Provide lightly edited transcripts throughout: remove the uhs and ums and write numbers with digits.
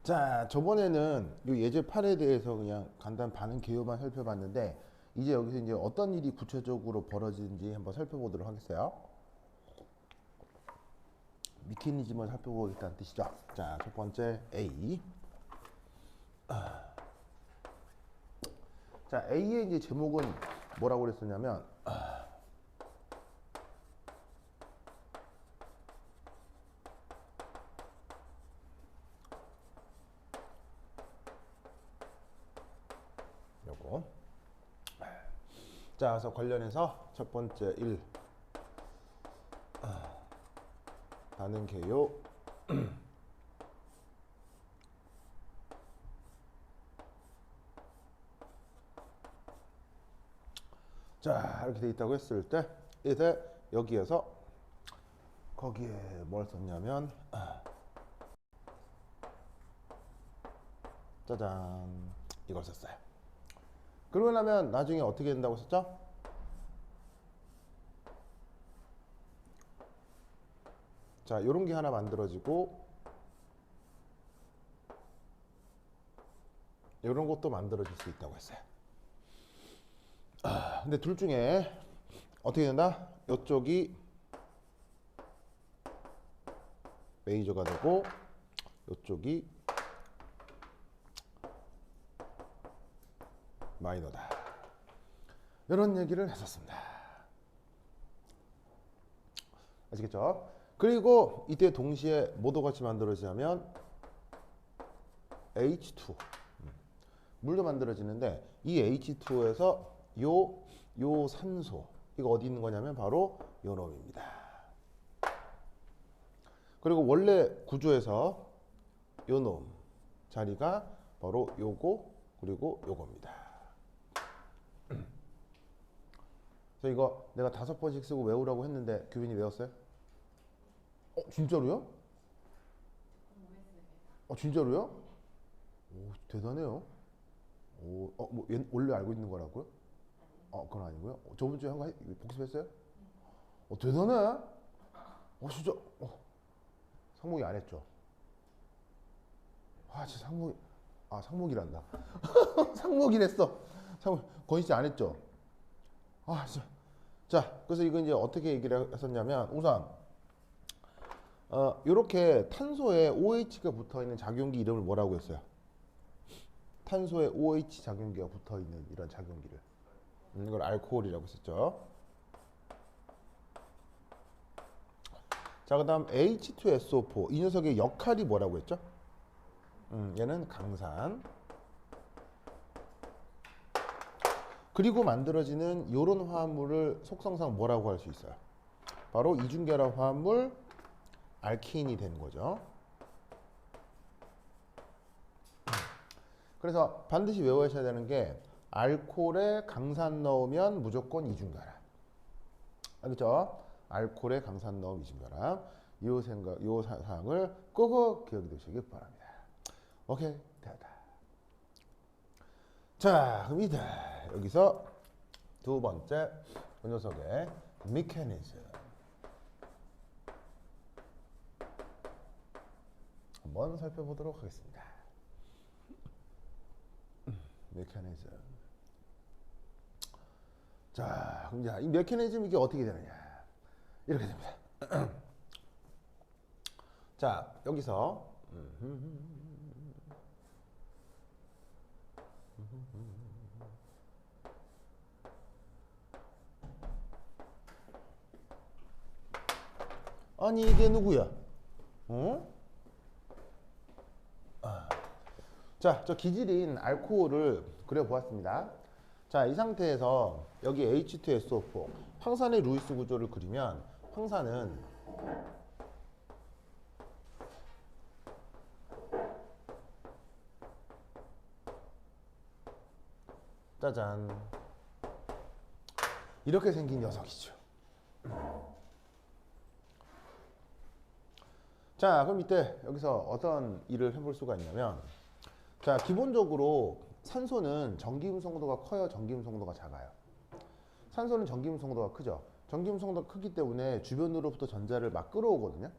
자, 저번에는 이 예제 8에 대해서 그냥 간단 반응 개요만 살펴봤는데 이제 여기서 이제 어떤 일이 구체적으로 벌어지는지 한번 살펴보도록 하겠어요. 미케니즘을 살펴보겠다는 뜻이죠. 자, 첫 번째 A. 자, A의 이제 제목은 뭐라고 그랬었냐면 요거. 자, 그래서 관련해서 첫 번째 1. 반응 개요. 자, 이렇게 돼 있다고 했을 때 이제 여기에서 거기에 뭘 썼냐면 짜잔 이걸 썼어요. 그러고 나면 나중에 어떻게 된다고 썼죠? 자, 요런 게 하나 만들어지고 요런 것도 만들어질 수 있다고 했어요. 근데 둘 중에 어떻게 된다? 요쪽이 메이저가 되고 요쪽이 마이너다. 이런 얘기를 했었습니다. 아시겠죠? 그리고 이때 동시에 뭐도 같이 만들어지냐면 H2 물도 만들어지는데 이 H2에서 요 산소 이거 어디 있는 거냐면 바로 요 놈입니다. 그리고 원래 구조에서 요 놈 자리가 바로 요거 그리고 요겁니다. 그래서 이거 내가 5번씩 쓰고 외우라고 했는데 규빈이 외웠어요? 진짜로요? 진짜로요? 오, 대단해요. 뭐 원래 알고 있는 거라고요? 그건 아니고요. 저번 주에 한 거 복습했어요? 대단해. 진짜. 상목이 안 했죠. 진짜 상목이란다. 상목이랬어. 건희 씨 안 했죠. 진짜. 자, 그래서 이거 이제 어떻게 얘기를 했었냐면 우선 이렇게 탄소에 OH가 붙어 있는 작용기 이름을 뭐라고 했어요? 탄소에 OH 작용기가 붙어 있는 이런 작용기를 이걸 알코올이라고 했었죠. 자, 그다음 H2SO4 이 녀석의 역할이 뭐라고 했죠? 얘는 강산. 그리고 만들어지는 이런 화합물을 속성상 뭐라고 할 수 있어요? 바로 이중결합 화합물 알키인이 되는 거죠. 그래서 반드시 외워야 되는 게 알코올에 강산 넣으면 무조건 이중결합. 알겠죠? 알코올에 강산 넣으면 이중결합. 이 사항을 꼭 기억해 두시기 바랍니다. 오케이, 됐다. 자, 그럼 이제 여기서 두 번째 이 녀석의 메커니즘 한번 살펴보도록 하겠습니다. 메커니즘. 자, 그럼 이제 이 메커니즘 이게 어떻게 되느냐? 이렇게 됩니다. 자, 여기서 아니 이게 누구야? 자, 저 기질인 알코올을 그려보았습니다. 자, 이 상태에서 여기 H2SO4 황산의 루이스 구조를 그리면 황산은 짜잔 이렇게 생긴 녀석이죠. 자, 그럼 이때 여기서 어떤 일을 해볼 수가 있냐면 자, 기본적으로 산소는 전기음성도가 커요, 전기음성도가 작아요? 산소는 전기음성도가 크죠. 전기음성도가 크기 때문에 주변으로부터 전자를 막 끌어오거든요.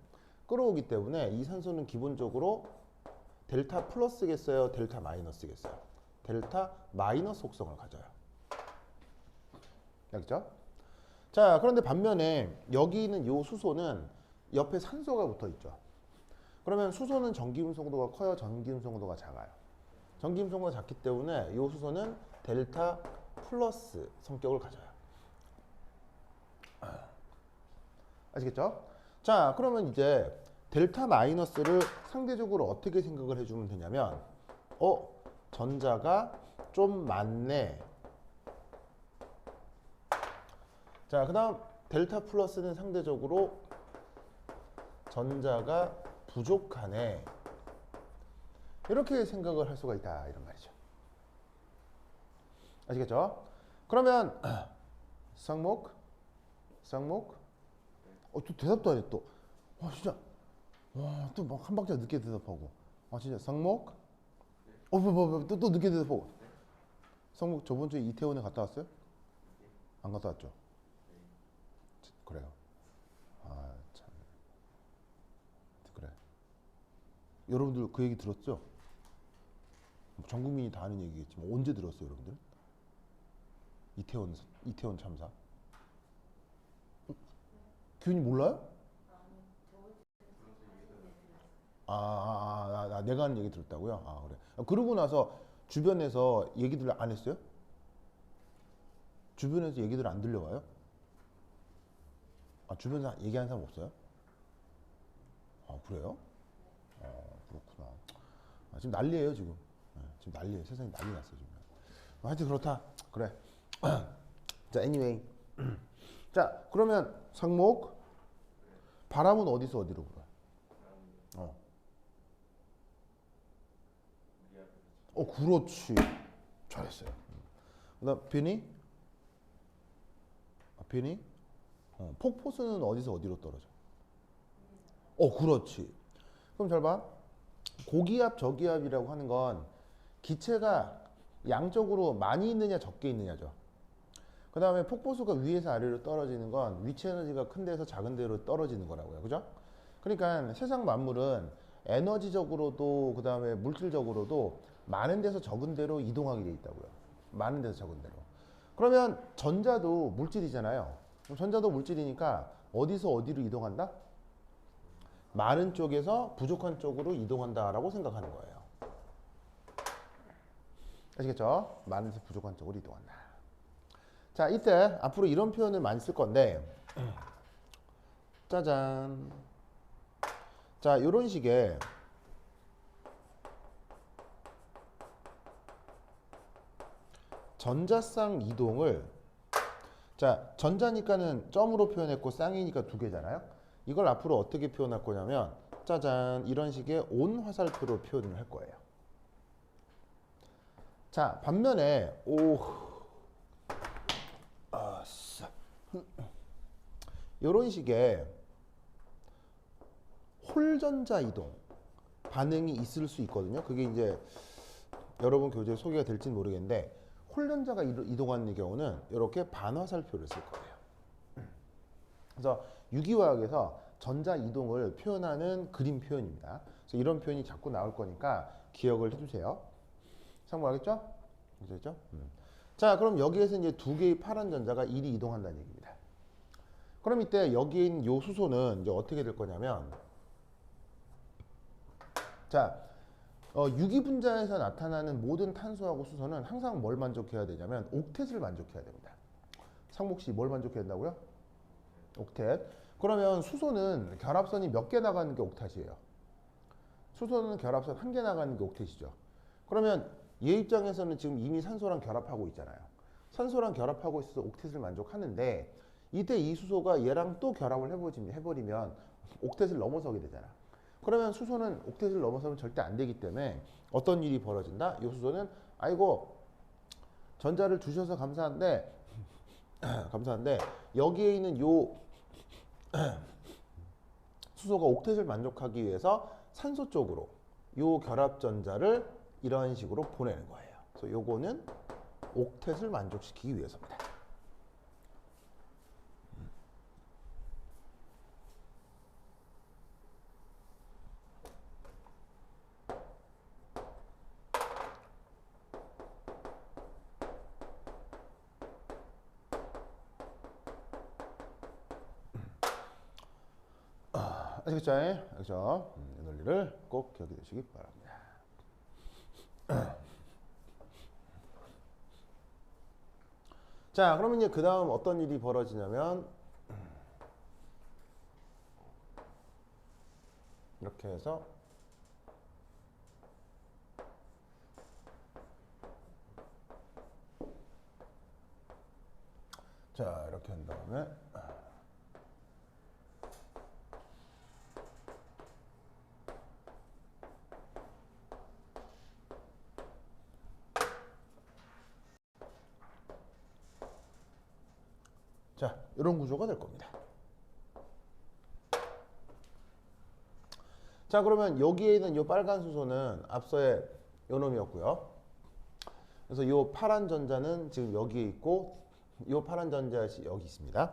끌어오기 때문에 이 산소는 기본적으로 델타 플러스겠어요? 델타 마이너스겠어요? 델타 마이너스 속성을 가져요. 알겠죠? 자, 그런데 반면에 여기 있는 요 수소는 옆에 산소가 붙어 있죠. 그러면 수소는 전기음성도가 커요? 전기음성도가 작아요? 전기음성도가 작기 때문에 요 수소는 델타 플러스 성격을 가져요. 아시겠죠? 자, 그러면 이제 델타 마이너스를 상대적으로 어떻게 생각을 해주면 되냐면, 전자가 좀 많네. 자, 그 다음 델타 플러스는 상대적으로 전자가 부족하네. 이렇게 생각을 할 수가 있다, 이런 말이죠. 아시겠죠? 그러면 쌍목 또 대답도 안 해. 또 진짜 또 막 한 박자 늦게 대답하고 진짜 쌍목 또 늦게 대답하고. 쌍목 저번 주에 이태원에 갔다 왔어요? 안 갔다 왔죠? 그래요. 참. 그래. 여러분들 그 얘기 들었죠? 전 국민이 다 아는 얘기겠지만 언제 들었어요, 여러분들? 이태원 참사. 규현이 몰라요? 내가 하는 얘기 들었다고요? 그래. 그러고 나서 주변에서 얘기들 안 했어요? 주변에서 얘기들 안 들려와요? 주변에서 얘기하는 사람 없어요? 그래요? 그렇구나. 지금 난리예요, 지금. 지금 난리예요. 세상이 난리 났어요, 지금. 하여튼 그렇다. 그래. 자, anyway. 자, 그러면 상목. 바람은 어디서 어디로 불어요? 그렇지. 잘했어요. 그다음 비니? 비니? 폭포수는 어디서 어디로 떨어져? 그렇지. 그럼 잘 봐. 고기압, 저기압이라고 하는 건 기체가 양쪽으로 많이 있느냐 적게 있느냐죠. 그 다음에 폭포수가 위에서 아래로 떨어지는 건 위치 에너지가 큰 데서 작은 데로 떨어지는 거라고요. 그죠? 그러니까 세상 만물은 에너지적으로도 그 다음에 물질적으로도 많은 데서 적은 데로 이동하게 돼 있다고요. 많은 데서 적은 데로. 그러면 전자도 물질이잖아요. 전자도 물질이니까 어디서 어디로 이동한다? 많은 쪽에서 부족한 쪽으로 이동한다라고 생각하는 거예요. 아시겠죠? 많은 데서 부족한 쪽으로 이동한다. 자, 이때 앞으로 이런 표현을 많이 쓸 건데, 짜잔. 자, 이런 식의 전자쌍 이동을, 자, 전자니까는 점으로 표현했고 쌍이니까 두 개잖아요. 이걸 앞으로 어떻게 표현할 거냐면, 짜잔, 이런 식의 온 화살표로 표현을 할 거예요. 자, 반면에 이런 식의 홀전자 이동 반응이 있을 수 있거든요. 그게 이제 여러분 교재에 소개가 될지는 모르겠는데, 홀전자가 이동하는 경우는 이렇게 반화살표를 쓸 거예요. 그래서 유기화학에서 전자 이동을 표현하는 그림 표현입니다. 그래서 이런 표현이 자꾸 나올 거니까 기억을 해주세요. 참고하겠죠? 그렇죠? 자, 그럼 여기에서 이제 두 개의 파란 전자가 이리 이동한다는 얘기입니다. 그럼 이때 여기에 있는 요 수소는 이제 어떻게 될 거냐면, 자, 유기 분자에서 나타나는 모든 탄소하고 수소는 항상 뭘 만족해야 되냐면 옥텟을 만족해야 됩니다. 상목씨 뭘 만족해야 된다고요? 옥텟. 그러면 수소는 결합선이 몇 개 나가는 게 옥텟이에요? 수소는 결합선 한 개 나가는 게 옥텟이죠. 그러면 얘 입장에서는 지금 이미 산소랑 결합하고 있잖아요. 산소랑 결합하고 있어서 옥텟을 만족하는데, 이때 이 수소가 얘랑 또 결합을 해버리면 옥텟을 넘어서게 되잖아. 그러면 수소는 옥텟을 넘어서면 절대 안 되기 때문에 어떤 일이 벌어진다? 이 수소는 아이고 전자를 주셔서 감사한데 감사한데 여기에 있는 요 수소가 옥텟을 만족하기 위해서 산소 쪽으로 요 결합 전자를 이런 식으로 보내는 거예요. 그래서 요거는 옥텟을 만족시키기 위해서입니다. 아시겠죠? 알겠죠? 이 논리를 꼭 기억해 두시기 바랍니다. 자, 그러면 이제 그 다음 어떤 일이 벌어지냐면 이렇게 해서 자, 이렇게 한 다음에 자, 이런 구조가 될 겁니다. 자, 그러면 여기에 있는 이 빨간 수소는 앞서의 요 놈이었고요. 그래서 이 파란 전자는 지금 여기에 있고 이 파란 전자시 여기 있습니다.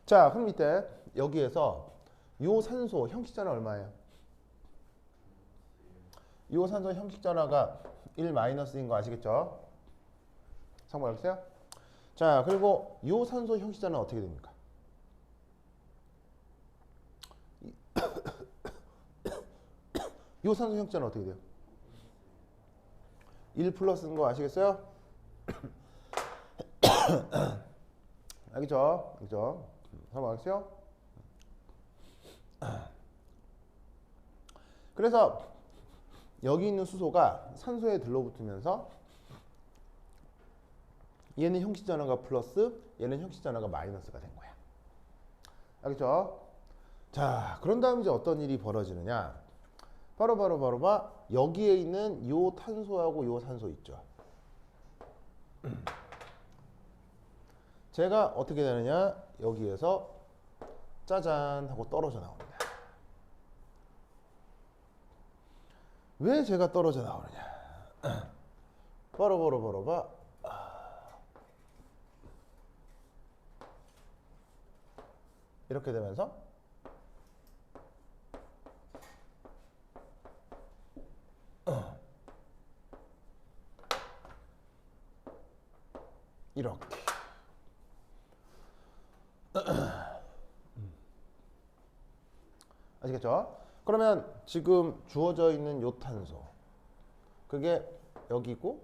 자, 그럼 이때 여기에서 이 산소 형식전화 얼마예요? 이 산소 형식전화가 1-인 거 아시겠죠? 상관없어요? 자, 그리고 이 산소 형식전화는 어떻게 됩니까? 이 산소 형식전화는 어떻게 돼요? 1 플러스인 거 아시겠어요? 알겠죠? 알겠죠? 상관없어요? 그래서 여기 있는 수소가 산소에 들러붙으면서 얘는 형식전화가 플러스, 얘는 형식전화가 마이너스가 된 거야. 알겠죠? 자, 그런 다음 이제 어떤 일이 벌어지느냐? 바로 여기에 있는 요 탄소하고 요 산소 있죠. 제가 어떻게 되느냐? 여기에서 짜잔 하고 떨어져 나옵니다. 왜 제가 떨어져 나오느냐? 바로 이렇게 되면서 이렇게 아시겠죠? 그러면 지금 주어져 있는 요 탄소 그게 여기고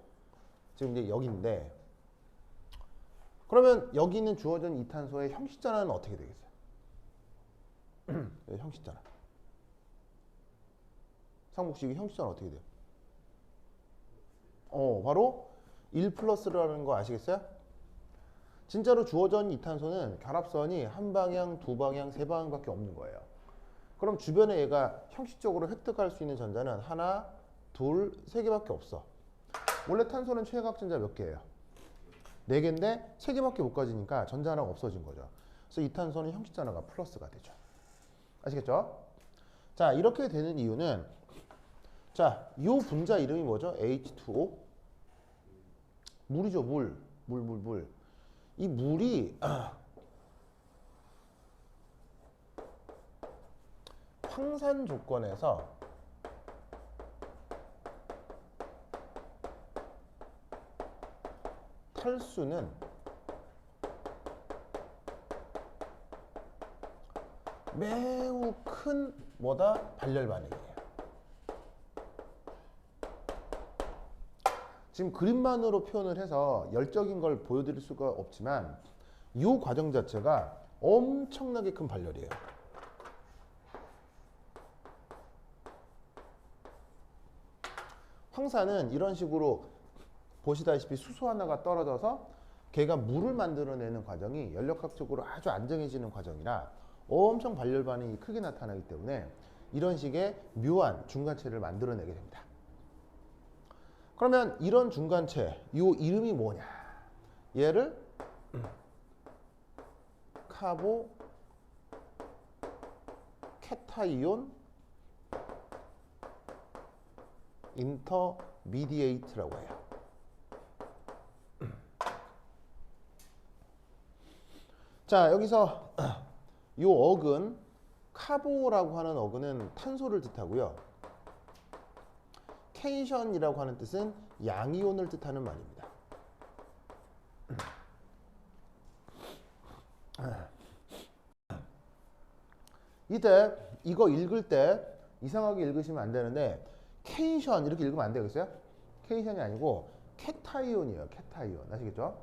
지금 이제 여기인데 그러면 여기 있는 주어진 이 탄소의 형식전화는 어떻게 되겠어요? 형식전화 상복식의 형식전화 어떻게 돼요? 바로 1 플러스라는 거 아시겠어요? 진짜로 주어져 있는 이 탄소는 결합선이 한 방향, 두 방향, 세 방향밖에 없는 거예요. 그럼 주변에 얘가 형식적으로 획득할 수 있는 전자는 하나, 둘, 세 개밖에 없어. 원래 탄소는 최각 전자 몇 개예요? 4개인데 3개밖에 못 가지니까 전자 하나가 없어진 거죠. 그래서 이 탄소는 형식전화가 플러스가 되죠. 아시겠죠? 자, 이렇게 되는 이유는 자, 이 분자 이름이 뭐죠? H2O? 물이죠, 물. 이 물이 황산 조건에서 탈수는 매우 큰 발열 반응이에요. 지금 그림만으로 표현을 해서 열적인 걸 보여드릴 수가 없지만 이 과정 자체가 엄청나게 큰 발열이에요. 황산은 이런 식으로 보시다시피 수소 하나가 떨어져서 걔가 물을 만들어내는 과정이 연력학적으로 아주 안정해지는 과정이라 엄청 발열 반응이 크게 나타나기 때문에 이런 식의 묘한 중간체를 만들어내게 됩니다. 그러면 이런 중간체, 이 이름이 뭐냐? 얘를 카보 케타이온 인터미디에이트라고 해요. 자, 여기서 이 어근 카보라고 하는 어근은 탄소를 뜻하고요. 케이션이라고 하는 뜻은 양이온을 뜻하는 말입니다. 이때 이거 읽을 때 이상하게 읽으시면 안 되는데 cation 이렇게 읽으면 안 되겠어요? 케이션이 아니고 캐타이온이에요. 캐타이온. 아시겠죠?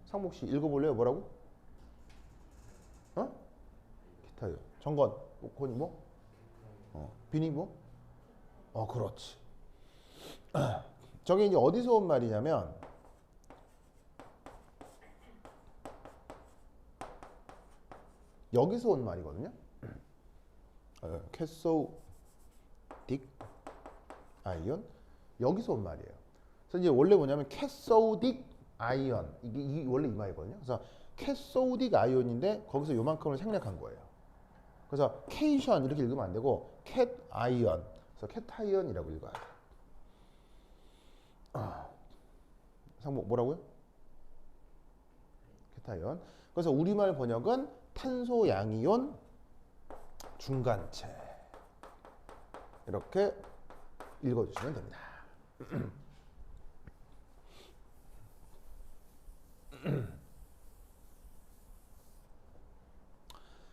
상목 씨 읽어볼래요? 뭐라고? 어? 캐타이온. 정건. 건이 뭐? 비니 뭐? 그렇지. 저게 이제 어디서 온 말이냐면 여기서 온 말이거든요. 캐소딕 아이온 여기서 온 말이에요. 그래서 이제 원래 뭐냐면 캐소딕 아이온 이게 원래 이 말이거든요. 그래서 캐소딕 아이온인데 거기서 요만큼을 생략한 거예요. 그래서 케이션 이렇게 읽으면 안 되고 캣 아이온. 그래서 캣아이온이라고 읽어야 돼. 상목 뭐라고요? 캣아이온. 그래서 우리말 번역은 탄소 양이온 중간체 이렇게 읽어주시면 됩니다.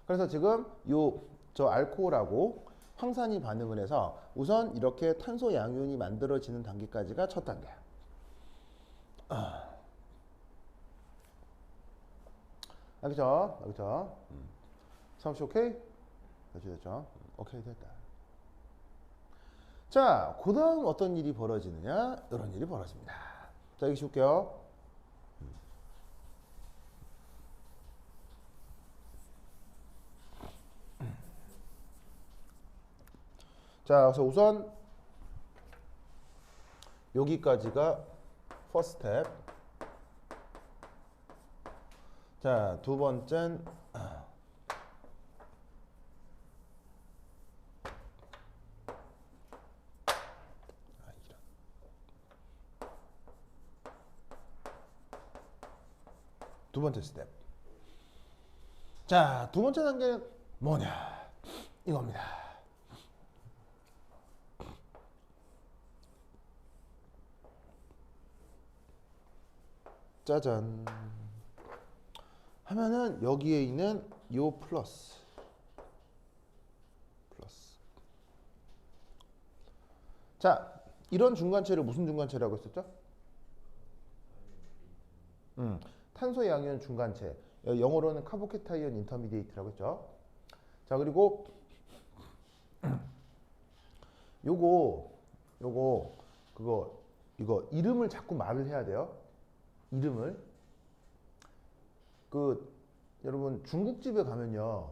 그래서 지금 저 알코올하고 황산이 반응을 해서 우선 이렇게 탄소 양이온이 만들어지는 단계까지가 첫 단계야. 알겠죠? 알겠죠? 사무실 오케이? 됐죠? 오케이 됐다. 자, 그 다음 어떤 일이 벌어지느냐? 이런 일이 벌어집니다. 자, 여기 쉴게요. 자, 그래서 우선 여기까지가 first step. 자, 두 번째는 두 번째 스텝. 자, 두 번째 단계는 뭐냐? 이겁니다. 짜잔. 하면은 여기에 있는 요 플러스. 자, 이런 중간체를 무슨 중간체라고 했었죠? 탄소 양이온 중간체. 영어로는 카보케타이온 인터미디에이트라고 했죠. 자, 그리고 이거 이름을 자꾸 말을 해야 돼요. 이름을. 여러분 중국집에 가면요.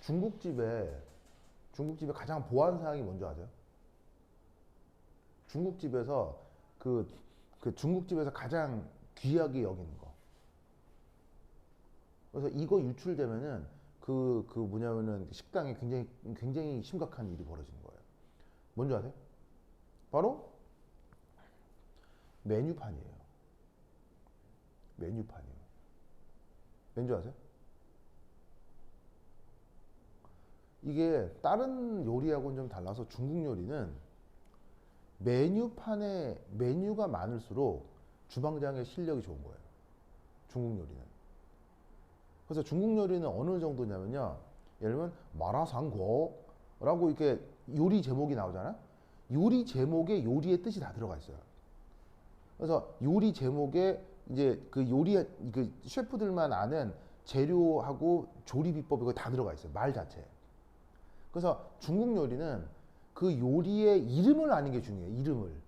중국집에 가장 보안 사항이 뭔지 아세요? 중국집에서 중국집에서 가장 귀하게 여기는 거. 그래서 이거 유출되면은 뭐냐면은 식당에 굉장히 심각한 일이 벌어지는 거예요. 뭔지 아세요? 바로 메뉴판이에요. 메뉴판이에요. 왠지 아세요? 이게 다른 요리하고는 좀 달라서 중국 요리는 메뉴판에 메뉴가 많을수록 주방장의 실력이 좋은 거예요. 중국 요리는. 그래서 중국 요리는 어느 정도냐면요. 예를 들면 마라상고라고 이렇게 요리 제목이 나오잖아요. 요리 제목에 요리의 뜻이 다 들어가 있어요. 그래서 요리 제목에 이제 그 셰프들만 아는 재료하고 조리 비법이 다 들어가 있어요. 말 자체에. 그래서 중국 요리는 그 요리의 이름을 아는 게 중요해요. 이름을.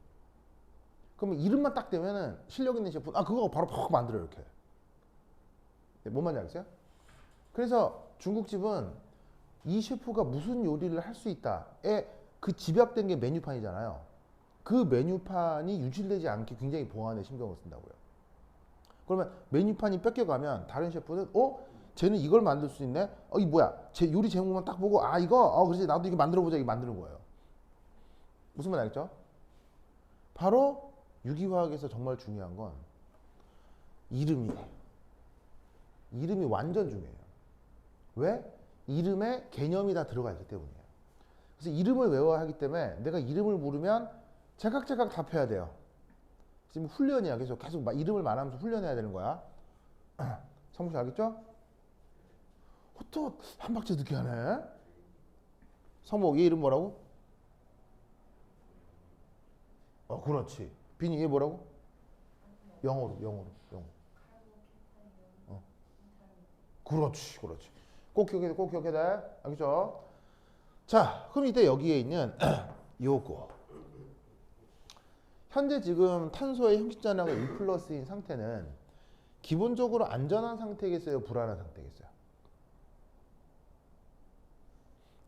그러면 이름만 딱 되면은 실력 있는 셰프는 그거 바로 퍽 만들어 이렇게. 뭔 말인지 알겠어요? 그래서 중국집은 이 셰프가 무슨 요리를 할 수 있다에 그 집약된 게 메뉴판이잖아요. 그 메뉴판이 유출되지 않게 굉장히 보안에 신경을 쓴다고요. 그러면 메뉴판이 뺏겨가면 다른 셰프는 쟤는 이걸 만들 수 있네? 이 뭐야? 제 요리 제목만 딱 보고 이거? 그렇지 나도 이거 만들어보자 이거 만드는 거예요. 무슨 말 알겠죠? 바로 유기화학에서 정말 중요한 건 이름이에요. 이름이 완전 중요해요. 왜? 이름에 개념이 다 들어가 있기 때문이에요. 그래서 이름을 외워야 하기 때문에 내가 이름을 모르면 제각제각 답해야 돼요. 지금 훈련이야. 계속 이름을 말하면서 훈련해야 되는 거야. 성무씨 알겠죠? 또 한 박자 늦게 하네. 성목 얘 이름 뭐라고? 그렇지. 빈이 얘 뭐라고? 영어로. 그렇지. 꼭 기억해야 돼. 알겠죠? 자, 그럼 이때 여기에 있는 요거. 현재 지금 탄소의 형식전하고 1+인 상태는 기본적으로 안전한 상태겠어요? 불안한 상태겠어요?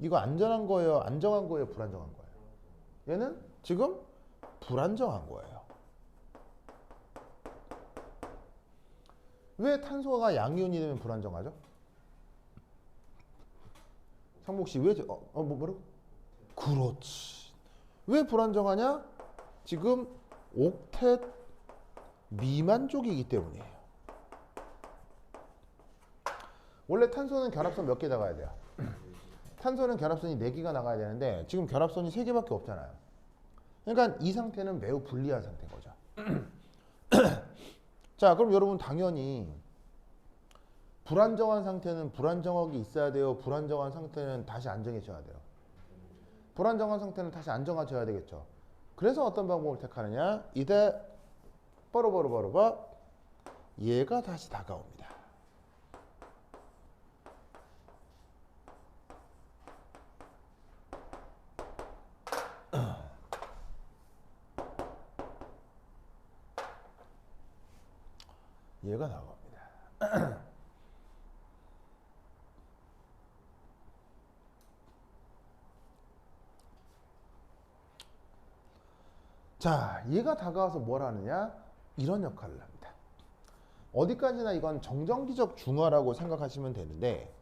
이거 안전한 거예요? 안정한 거예요? 불안정한 거예요? 얘는 지금 불안정한 거예요. 왜 탄소가 양이온이 되면 불안정하죠? 상목씨 왜 뭐라고? 그렇지. 왜 불안정하냐? 지금 옥텟 미만 쪽이기 때문이에요. 원래 탄소는 결합선 몇 개 나가야 돼요? 탄소는 결합선이 4개가 나가야 되는데 지금 결합선이 3개밖에 없잖아요. 그러니까 이 상태는 매우 불리한 상태인 거죠. 자, 그럼 여러분 당연히 불안정한 상태는 불안정하게 있어야 돼요. 불안정한 상태는 다시 안정해져야 돼요. 불안정한 상태는 다시 안정해져야 되겠죠. 그래서 어떤 방법을 택하느냐? 이때 빠르바르바르바 얘가 다시 다가옵니다. 얘가 다가옵니다. 자, 얘가 다가와서 뭘 하느냐? 이런 역할을 합니다. 어디까지나 이건 정전기적 중화라고 생각하시면 되는데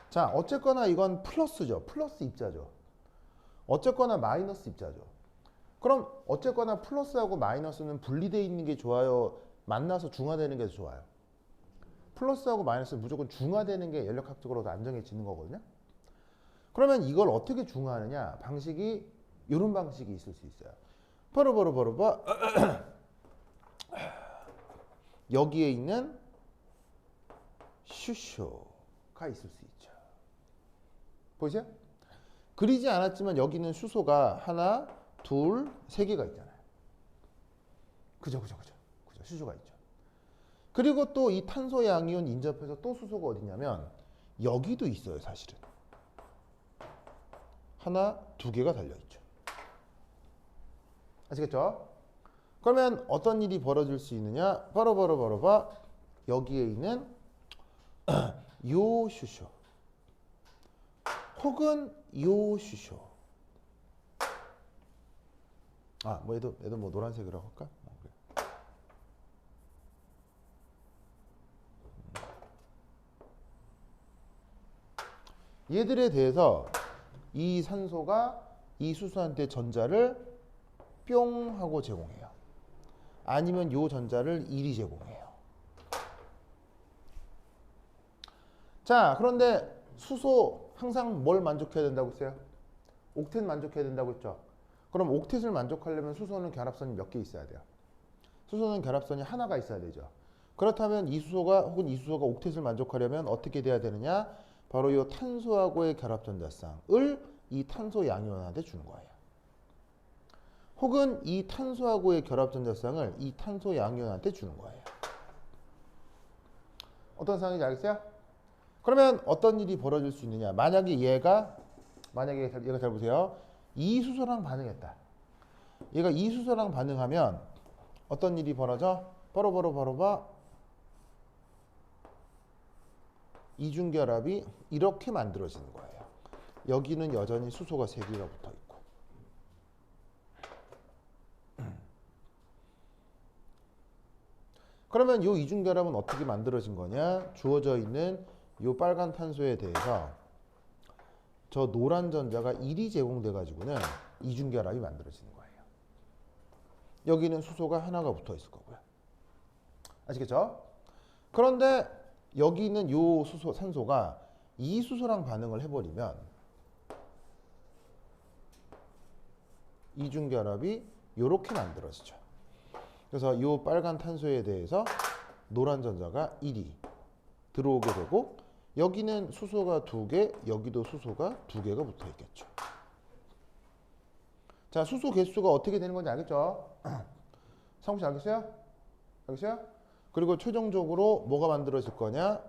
자, 어쨌거나 이건 플러스죠. 플러스 입자죠. 어쨌거나 마이너스 입자죠. 그럼 어쨌거나 플러스하고 마이너스는 분리되어 있는 게 좋아요? 만나서 중화되는 게 좋아요? 플러스하고 마이너스는 무조건 중화되는 게 연력학적으로도 안정해지는 거거든요. 그러면 이걸 어떻게 중화하느냐? 방식이 이런 방식이 있을 수 있어요. 바로 여기에 있는 슈쇼가 있을 수 있죠. 보이세요? 그리지 않았지만 여기는 수소가 하나, 둘, 3개가 있잖아요. 그죠. 수소가 있죠. 그리고 또 이 탄소 양이온 인접해서 또 수소가 어디냐면 여기도 있어요, 사실은. 하나, 2개가 달려있죠. 아시겠죠? 그러면 어떤 일이 벌어질 수 있느냐? 바로 여기에 있는 요 슈쇼 혹은 요 슈쇼. 얘도 뭐 노란색이라고 할까? 그래. 얘들에 대해서 이 산소가 이 수소한테 전자를 뿅 하고 제공해요. 아니면 요 전자를 이리 제공해요. 자, 그런데 수소 항상 뭘 만족해야 된다고 했어요? 옥텟 만족해야 된다고 했죠? 그럼 옥텟을 만족하려면 수소는 결합선이 몇 개 있어야 돼요? 수소는 결합선이 하나가 있어야 되죠. 그렇다면 이 수소가 혹은 이 수소가 옥텟을 만족하려면 어떻게 돼야 되느냐? 바로 이 탄소하고의 결합전자쌍을 이 탄소 양이온한테 주는 거예요. 혹은 이 탄소하고의 결합전자쌍을 이 탄소 양이온한테 주는 거예요. 어떤 상황인지 알겠어요? 그러면 어떤 일이 벌어질 수 있느냐? 만약에 얘가 잘 보세요. 이 수소랑 반응했다. 얘가 이 수소랑 반응하면 어떤 일이 벌어져? 바로 이중결합이 이렇게 만들어지는 거예요. 여기는 여전히 수소가 3개가 붙어 있고. 그러면 이 이중결합은 어떻게 만들어진 거냐? 주어져 있는 이 빨간 탄소에 대해서 저 노란 전자가 1이 제공돼 가지고는 이중결합이 만들어지는 거예요. 여기는 수소가 하나가 붙어 있을 거고요. 아시겠죠? 그런데 여기 있는 요 수소, 산소가 이 수소랑 반응을 해버리면 이중결합이 이렇게 만들어지죠. 그래서 이 빨간 탄소에 대해서 노란 전자가 1이 들어오게 되고 여기는 수소가 2개, 여기도 수소가 2개가 붙어 있겠죠. 자, 수소 개수가 어떻게 되는 건지 알겠죠? 상욱 씨 알겠어요? 알겠어요? 그리고 최종적으로 뭐가 만들어질 거냐?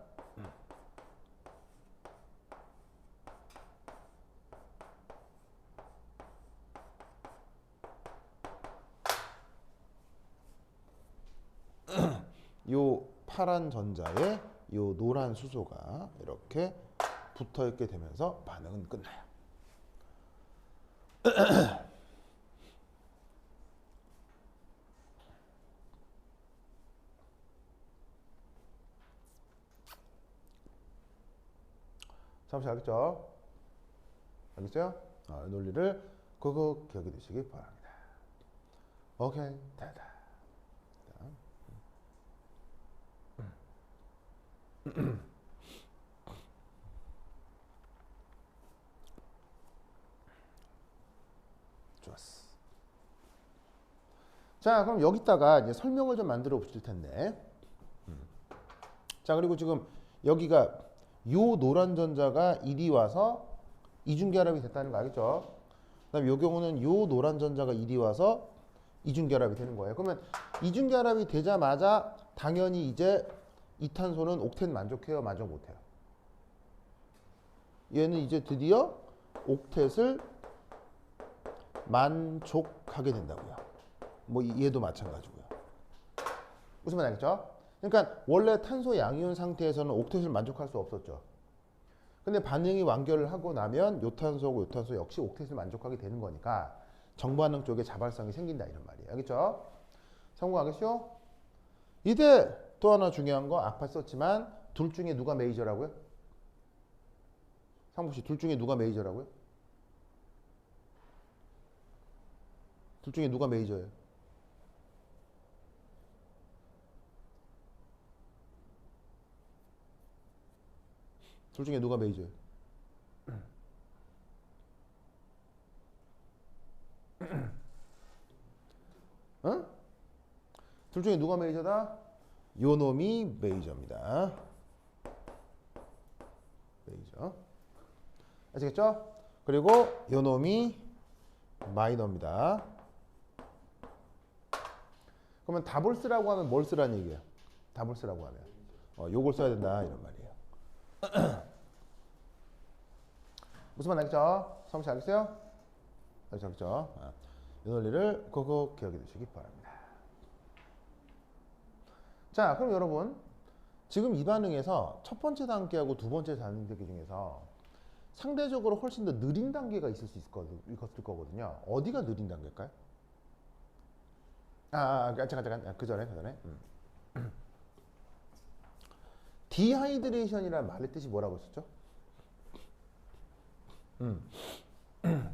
요 파란 전자에 요 노란 수소가 이렇게 붙어 있게 되면서 반응은 끝나요. 잠시 알겠죠? 알겠어요? 이 논리를 꼭 기억해 두시기 바랍니다. 오케이, 됐다. 좋았어. 자, 그럼 여기다가 이제 설명을 좀 만들어 보실 텐데. 자, 그리고 지금 여기가 요 노란 전자가 1이 와서 이중결합이 됐다는 거 알겠죠? 그다음에 요 경우는 요 노란 전자가 1이 와서 이중결합이 되는 거예요. 그러면 이중결합이 되자마자 당연히 이제 이탄소는 옥텟 만족해요? 만족 못해요? 얘는 이제 드디어 옥텟을 만족하게 된다고요. 뭐 얘도 마찬가지고요. 무슨 말 알겠죠? 그러니까 원래 탄소 양이온 상태에서는 옥텟을 만족할 수 없었죠. 근데 반응이 완결을 하고 나면 요 탄소고 요 탄소 역시 옥텟을 만족하게 되는 거니까 정반응 쪽에 자발성이 생긴다 이런 말이에요. 알겠죠? 성공하겠죠? 이때 또 하나 중요한 거 아까 썼지만 둘 중에 누가 메이저라고요? 상복 씨, 둘 중에 누가 메이저라고요? 둘 중에 누가 메이저예요? 둘 중에 누가 메이저예요? 어? 둘 중에 누가 메이저다? 요 놈이 메이저입니다. 메이저. 아시겠죠? 그리고 요 놈이 마이너입니다. 그러면 답을 쓰라고 하면 뭘 쓰라는 얘기예요? 답을 쓰라고 하면 요걸 써야 된다 이런 말이에요. 무슨 말 알겠죠? 성씨 알겠어요? 알겠죠? 이 논리를 꼭 기억해 두시기 바랍니다. 자, 그럼 여러분 지금 이 반응에서 첫 번째 단계하고 두 번째 단계 중에서 상대적으로 훨씬 더 느린 단계가 있을 수 있을 거거든요. 어디가 느린 단계일까요? 잠깐. 그 전에. 디하이드레이션이라는 말의 뜻이 뭐라고 했었죠?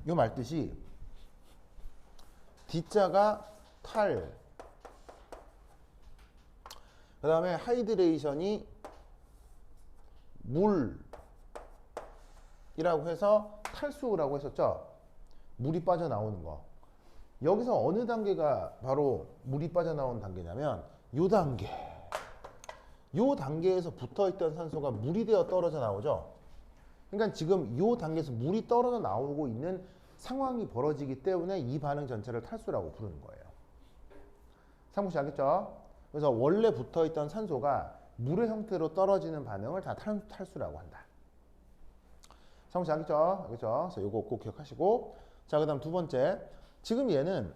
요 말 뜻이 D자가 탈, 그 다음에 하이드레이션이 물이라고 해서 탈수라고 했었죠. 물이 빠져나오는 거. 여기서 어느 단계가 바로 물이 빠져나오는 단계냐면 요 단계. 요 단계에서 붙어있던 산소가 물이 되어 떨어져 나오죠. 그러니까 지금 요 단계에서 물이 떨어져 나오고 있는 상황이 벌어지기 때문에 이 반응 전체를 탈수라고 부르는 거예요. 상무 씨 알겠죠? 그래서 원래 붙어있던 산소가 물의 형태로 떨어지는 반응을 다 탈수라고 한다. 상무 씨 알겠죠? 알겠죠? 그래서 요거 꼭 기억하시고, 자, 그다음 두 번째. 지금 얘는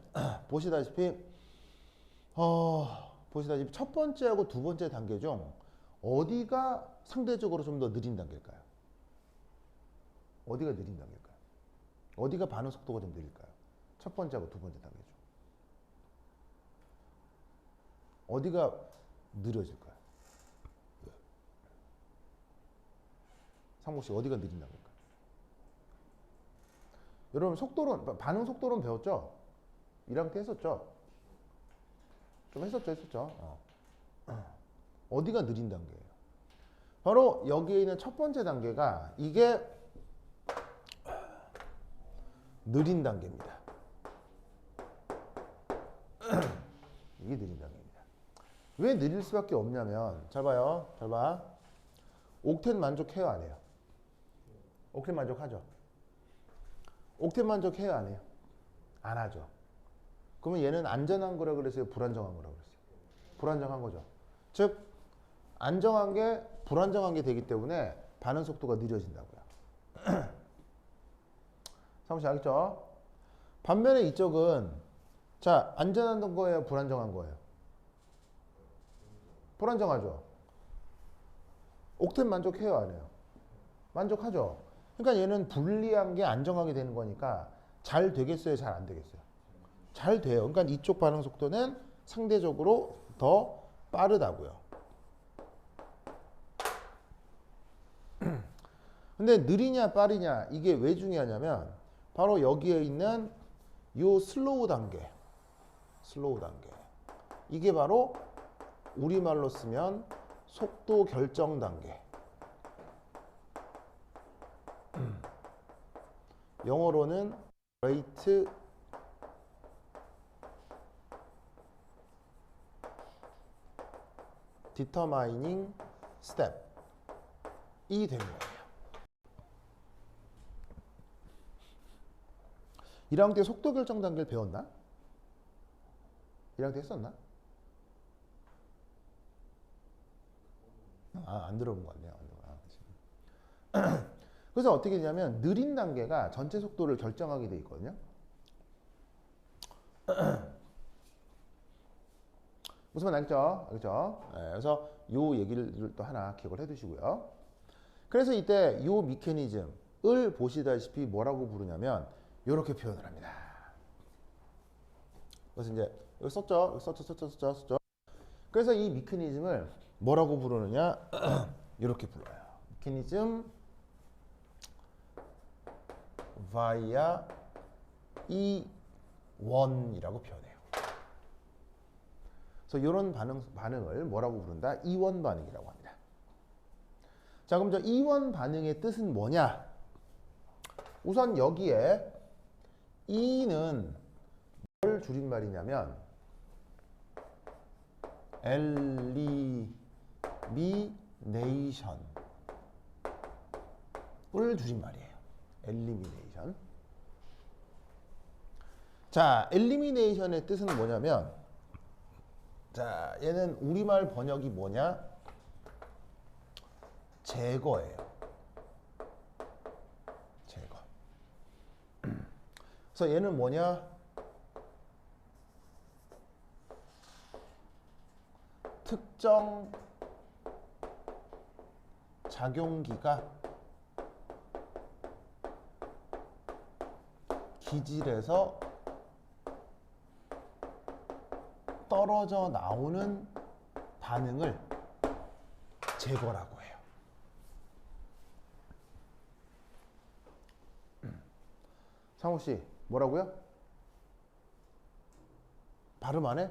보시다시피 첫 번째하고 두 번째 단계 중 어디가 상대적으로 좀 더 느린 단계일까요? 어디가 느린 단계일까요? 어디가 반응 속도가 좀 느릴까요? 첫 번째하고 두 번째 단계 중 어디가 느려질까요? 상목 씨 어디가 느린 단계일까요? 여러분 반응 속도론 배웠죠? 1학년 때 했었죠? 좀 했었죠? 어디가 느린 단계예요? 바로 여기에 있는 첫 번째 단계가 이게 느린 단계입니다. 이게 느린 단계입니다. 왜 느릴 수밖에 없냐면 잘 봐요. 잘 봐. 옥텐 만족해요 안 해요? 옥텐 만족하죠. 옥텐 만족해요 안 해요? 안 하죠. 그러면 얘는 안전한 거라 그랬어요? 불안정한 거라 그랬어요? 불안정한 거죠. 즉 안정한 게 불안정한 게 되기 때문에 반응 속도가 느려진다고요. 사무실 알겠죠? 반면에 이쪽은 자 안전한 거예요? 불안정한 거예요? 불안정하죠. 옥텐 만족해요 안 해요? 만족하죠. 그러니까 얘는 불리한 게 안정하게 되는 거니까 잘 되겠어요? 잘 안 되겠어요? 잘 돼요. 그러니까 이쪽 반응 속도는 상대적으로 더 빠르다고요. 근데 느리냐 빠르냐 이게 왜 중요하냐면 바로 여기에 있는 요 슬로우 단계 이게 바로 우리말로 쓰면 속도 결정 단계 영어로는 rate determining step 이 되는 거예요. 1학년 때 속도 결정 단계를 배웠나? 1학년 때 했었나? 안 들어본 것 같네요. 그래서 어떻게 되냐면 느린 단계가 전체 속도를 결정하게 돼 있거든요. 무슨 말 알겠죠? 알겠죠? 네, 그래서 요 얘기를 또 하나 기억을 해두시고요. 그래서 이때 요 미케니즘을 보시다시피 뭐라고 부르냐면 이렇게 표현을 합니다. 그래서 이제 여기 썼죠? 썼죠? 그래서 이 미케니즘을 뭐라고 부르느냐? 이렇게 불러요. 미케니즘 via E1이라고 표현해요. 그래서 이런 반응을 뭐라고 부른다? E1 반응이라고 합니다. 자, 그럼 저 E1 반응의 뜻은 뭐냐? 우선 여기에 E는 뭘 줄임말이냐면 엘리미네이션을 줄임말이에요. 엘리미네이션. 자, 엘리미네이션의 뜻은 뭐냐면 자, 얘는 우리말 번역이 뭐냐? 제거예요. 제거. 그래서 얘는 뭐냐? 특정 작용기가 기질에서 떨어져 나오는 반응을 제거라고 해요. 상우 씨, 뭐라고요? 발음 안 해?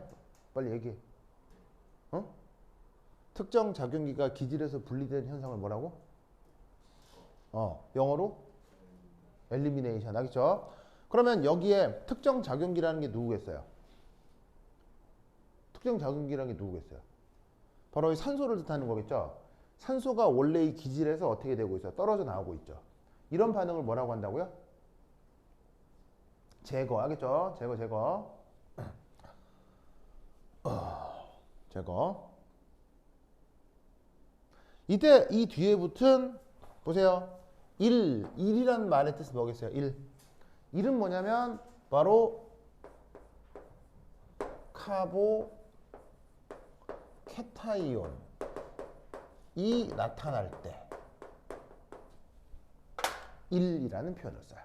빨리 얘기해. 어? 특정 작용기가 기질에서 분리된 현상을 뭐라고? 영어로 엘리미네이션 하겠죠? 그러면 여기에 특정 작용기라는 게 누구겠어요? 특정 작용기라는 게 누구겠어요? 바로 이 산소를 뜻하는 거겠죠? 산소가 원래 이 기질에서 어떻게 되고 있어요? 떨어져 나오고 있죠. 이런 반응을 뭐라고 한다고요? 제거 하겠죠? 제거. 제거. 이때 이 뒤에 붙은 보세요. 1이라는 말의 뜻은 뭐겠어요? 1은 뭐냐면 바로 카보캐타이온이 나타날 때 1이라는 표현을 써요.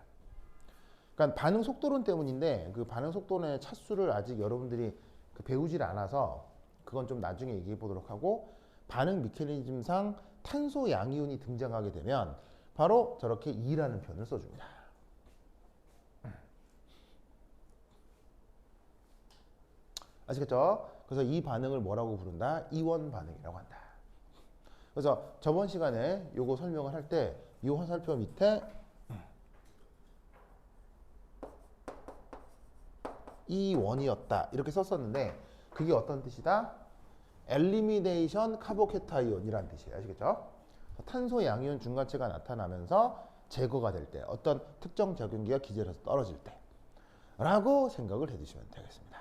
그러니까 반응 속도론 때문인데 그 반응 속도의 차수를 아직 여러분들이 배우질 않아서 그건 좀 나중에 얘기해 보도록 하고 반응 미케니즘상 탄소 양이온이 등장하게 되면 바로 저렇게 2라는 표현을 써줍니다. 아시겠죠? 그래서 이 반응을 뭐라고 부른다? 이원 반응이라고 한다. 그래서 저번 시간에 요거 설명을 할 때 이 화살표 밑에 이원이었다 이렇게 썼었는데 그게 어떤 뜻이다? 엘리미네이션 카보케타이온이라는 뜻이에요. 아시겠죠? 탄소 양이온 중간체가 나타나면서 제거가 될 때, 어떤 특정 적용기가 기절해서 떨어질 때 라고 생각을 해주시면 되겠습니다.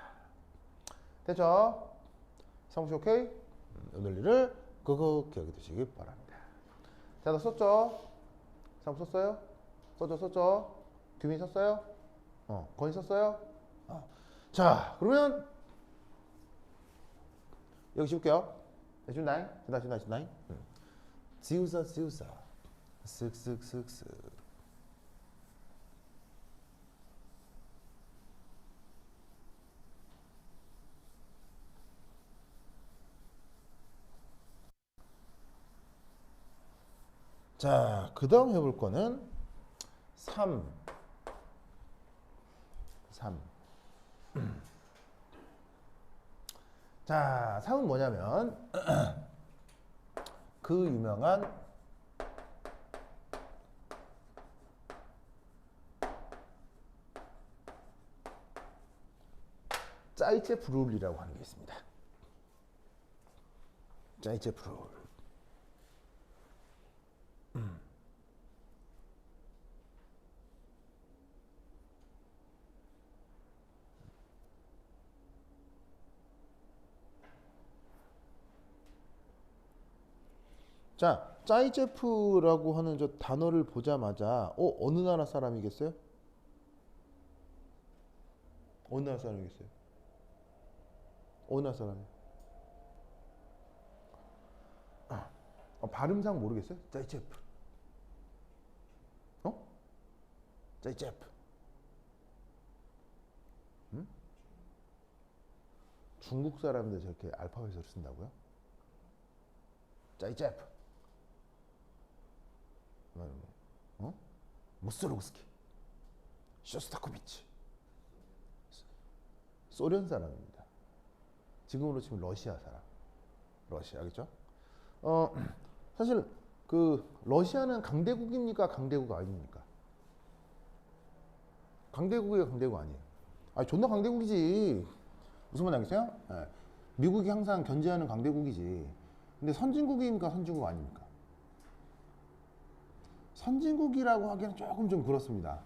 됐죠? 상식 오케이? 오늘 일을 그거 기억해 두시기 바랍니다. 자, 너 썼죠? 상식 썼어요? 썼죠? 규민 썼어요? 건희 썼어요? 자, 그러면 여기 씹을게요. 준다잉? 준다잉? 지우사 쓱쓱쓱쓱. 자, 그 다음 해볼 거는 3. 자, 3은 뭐냐면 그 유명한 짜이체프룰이라고 하는 게 있습니다. 짜이체프룰. 자, 짜이체프라고 하는 저 단어를 보자마자 어느 나라 사람이겠어요? 어느 나라 사람이겠어요? 어느 나라 사람이에요? 발음상 모르겠어요? 짜이체프. 짜이체프. 중국 사람들 저렇게 알파벳으로 쓴다고요? 짜이체프. 무스로그스키, 쇼스타코비치. 소련 사람입니다. 지금으로 치면 러시아 사람. 러시아, 알겠죠? 사실 그 러시아는 강대국입니까? 강대국 아닙니까? 강대국이에요, 강대국 아니에요? 존나 강대국이지. 무슨 말 알겠어요? 네. 미국이 항상 견제하는 강대국이지. 근데 선진국입니까? 선진국 아닙니까? 선진국이라고 하기에는 조금 좀 그렇습니다.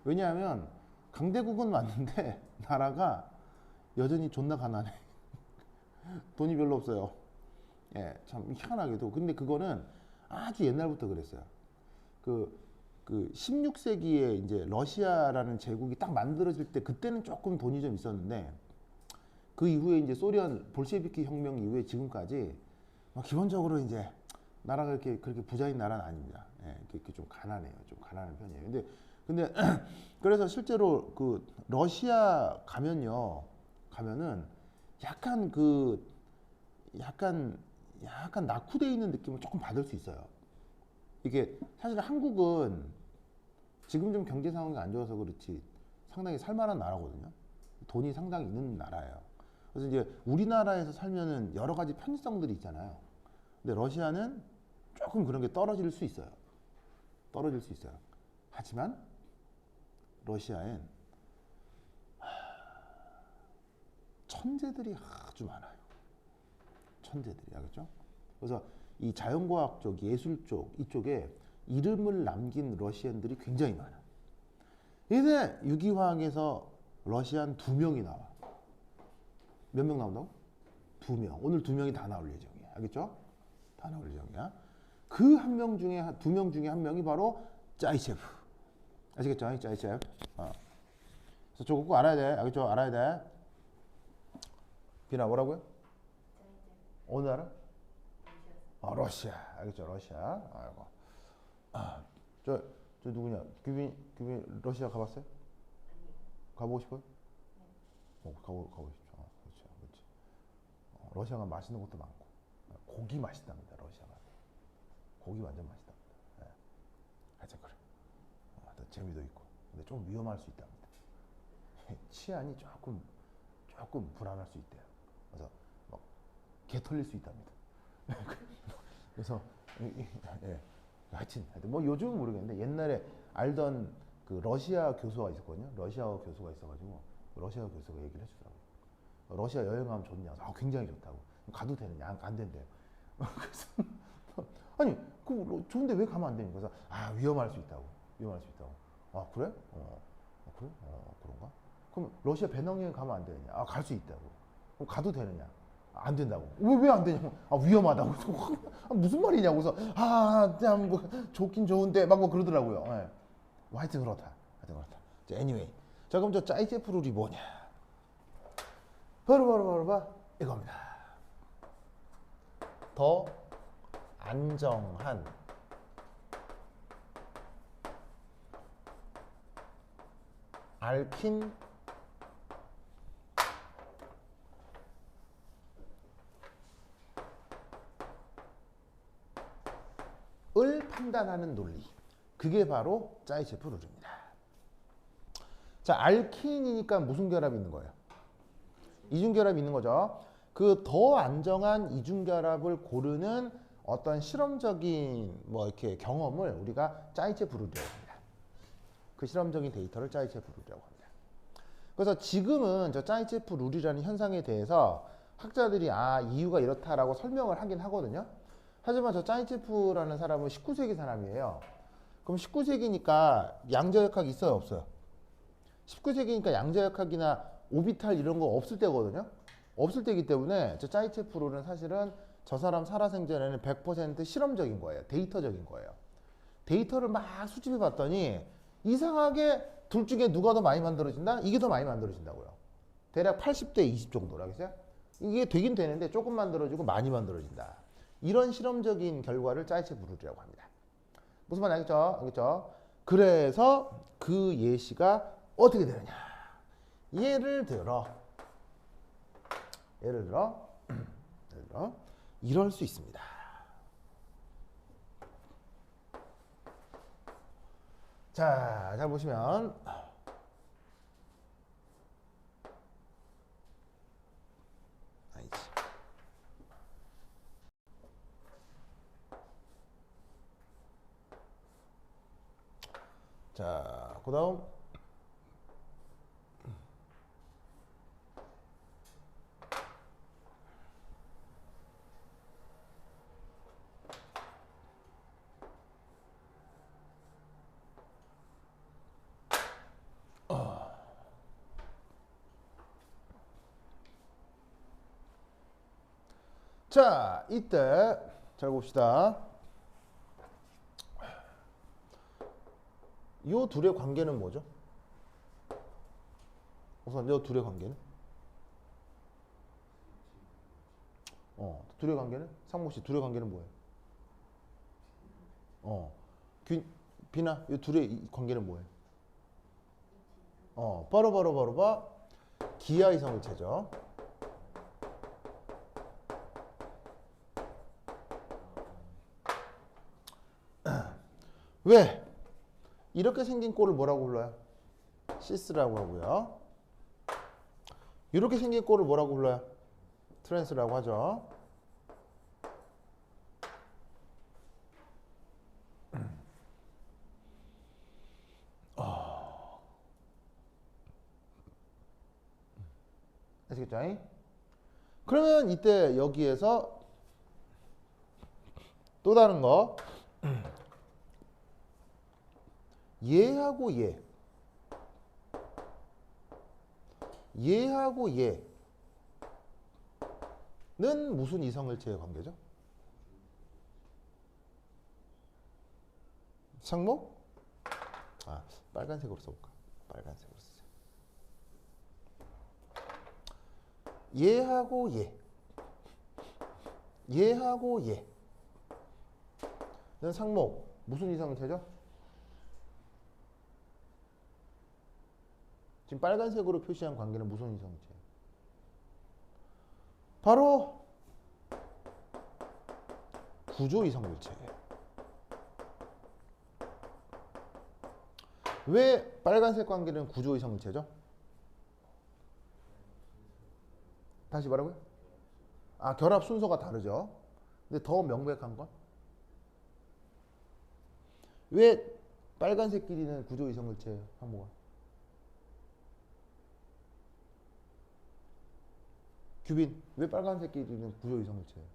왜냐하면 강대국은 맞는데 나라가 여전히 존나 가난해. 돈이 별로 없어요. 예, 참 희한하게도. 근데 그거는 아주 옛날부터 그랬어요. 그 16세기에 이제 러시아라는 제국이 딱 만들어질 때 그때는 조금 돈이 좀 있었는데 그 이후에 이제 소련 볼셰비키 혁명 이후에 지금까지 기본적으로 이제 나라가 그렇게 부자인 나라는 아닙니다. 예, 이렇게 좀 가난해요. 좀 가난한 편이에요. 근데 그래서 실제로 그 러시아 가면은 약간 약간 낙후돼 있는 느낌을 조금 받을 수 있어요. 이게 사실 한국은 지금 좀 경제 상황이 안 좋아서 그렇지 상당히 살만한 나라거든요. 돈이 상당히 있는 나라예요. 그래서 이제 우리나라에서 살면은 여러 가지 편의성들이 있잖아요. 근데 러시아는 조금 그런 게 떨어질 수 있어요. 하지만 러시아엔 천재들이 아주 많아요. 천재들이, 알겠죠? 그래서 이 자연과학 쪽, 예술 쪽 이쪽에 이름을 남긴 러시안들이 굉장히 많아. 근데 유기화학에서 러시안 2명이 나와. 몇 명 나온다고? 2명. 오늘 2명이 다 나올 예정이야. 알겠죠? 다 나올 예정이야. 그 한 명 중에 2명 중에 한 명이 바로 짜이체프. 아시겠죠? 짜이체프. 그래서 저거 꼭 알아야 돼. 알겠죠? 알아야 돼. 비나 뭐라고요? 어느 나라? 러시아. 알겠죠? 러시아. 아이고. 저 누구냐? 규빈 러시아 가봤어요? 가보고 싶어요? 가고 싶죠. 그렇지. 러시아가 맛있는 것도 많고 고기 맛있답니다. 러시아가 고기 완전 맛있답니다. 네. 하여튼 그래. 재미도 있고 근데 좀 위험할 수 있답니다. 치안이 조금 불안할 수 있대요. 그래서 개 털릴 수 있답니다. 그래서 예. 하여튼 뭐 요즘은 모르겠는데 옛날에 알던 그 러시아 교수가 있었거든요. 러시아어 교수가 있어가지고 러시아 교수가 얘기를 해주더라고요. 러시아 여행 가면 좋냐? 굉장히 좋다고. 가도 되느냐? 안 된대요. 그래서 아니 좋은데 왜 가면 안 되니? 그래서 위험할 수 있다고. 위험할 수 있다고. 그래? 그래? 그런가? 그럼 러시아 배낭여행 가면 안 되느냐? 갈 수 있다고. 그럼 가도 되느냐? 안 된다고. 왜 안 되냐고. 위험하다고. 무슨 말이냐고. 그래서 그냥 뭐 좋긴 좋은데 막 뭐 그러더라고요. 네. 하여튼 그렇다. 자, anyway. 자, 그럼 저 짜이제프 룰이 뭐냐? 바로 이겁니다. 더 안정한 알킨 을 판단하는 논리. 그게 바로 짜이제프 룰입니다. 자, 알킨이니까 무슨 결합이 있는 거예요? 이중결합이 있는 거죠. 그 더 안정한 이중결합을 고르는 어떤 실험적인 뭐 이렇게 경험을 우리가 짜이제프 룰이라고 합니다. 그 실험적인 데이터를 짜이제프 룰이라고 합니다. 그래서 지금은 저 짜이제프 룰이라는 현상에 대해서 학자들이 이유가 이렇다라고 설명을 하긴 하거든요. 하지만 저 짜이제프라는 사람은 19세기 사람이에요. 그럼 19세기니까 양자역학 있어요, 없어요? 19세기니까 양자역학이나 오비탈 이런 거 없을 때거든요. 없을 때이기 때문에 저 짜이체프 룰은 사실은 저 사람 살아생전에는 100% 실험적인 거예요. 데이터적인 거예요. 데이터를 막 수집해 봤더니 이상하게 둘 중에 누가 더 많이 만들어진다? 이게 더 많이 만들어진다고요. 대략 80대 20 정도라겠어요? 이게 되긴 되는데 조금 만들어지고 많이 만들어진다. 이런 실험적인 결과를 짜이체프 룰이라고 합니다. 무슨 말인지 알겠죠? 알겠죠? 그래서 그 예시가 어떻게 되느냐? 예를 들어 이럴 수 있습니다. 자, 잘 보시면 자, 그다음 자, 이때 잘 봅시다. 요 둘의 관계는 뭐죠? 우선 요 둘의 관계는? 둘의 관계는? 상목 씨, 둘의 관계는 뭐예요? 비나, 요 둘의 관계는 뭐예요? 바로 기하 이성일체죠. 왜? 이렇게 생긴 꼴을 뭐라고 불러요? 시스라고 하고요. 이렇게 생긴 꼴을 뭐라고 불러요? 트랜스라고 하죠. 아시겠죠? 그러면 이때 여기에서 또 다른 거 얘하고 얘하고 얘는 무슨 이성일체의 관계죠? 상목? 빨간색으로 써볼까? 빨간색으로 쓰자. 얘하고 얘하고 얘는 상목 무슨 이성일체죠? 지금 빨간색으로 표시한 관계는 무슨 이성일체예요? 바로 구조 이성일체예요. 왜 빨간색 관계는 구조 이성일체죠? 다시 말하고요? 결합 순서가 다르죠. 근데 더 명백한 건? 왜 빨간색끼리는 구조 이성일체예요? 항목은? 규빈 왜 빨간색끼리는 구조 이성물체예요?